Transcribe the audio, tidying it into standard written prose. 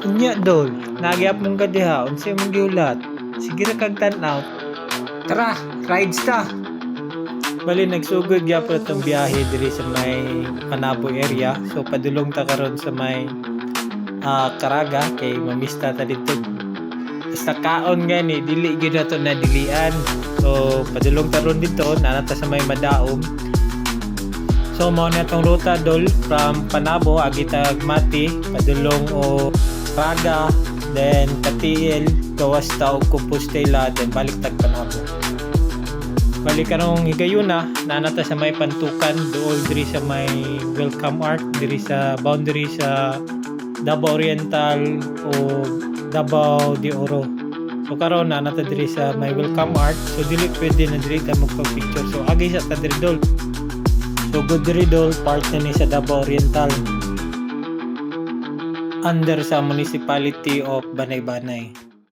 Unya dol, nagyap mong gadiha, unsay mong giulat. Sige ra kag tan-aw. Tara, rides ta. Bali nagsugod gyapon itong biyahe diri sa may Panabo area. So padulong ta karon sa may Caraga kay mamista ta dito. Basta kaon gani dili gyud nato na dilian. So padulong ta ron dito nanata sa may Madaom. So mao na tong ruta dol from Panabo agitag Mati padulong o Caraga, then Katiil, gawas ta og Compostela, then balik tag Panabo. Balik karong higayuna nanata sa may Pantukan duol diri sa may Welcome Arc diri sa boundary sa Davao Oriental o Davao de Oro. So karon nanata diri sa may Welcome Arc, so dili pwede na diri ta magpa-picture. So agi sa ta diri dol. So good diri dol, part na ni sa Davao Oriental under sa Municipality of Banay-Banay.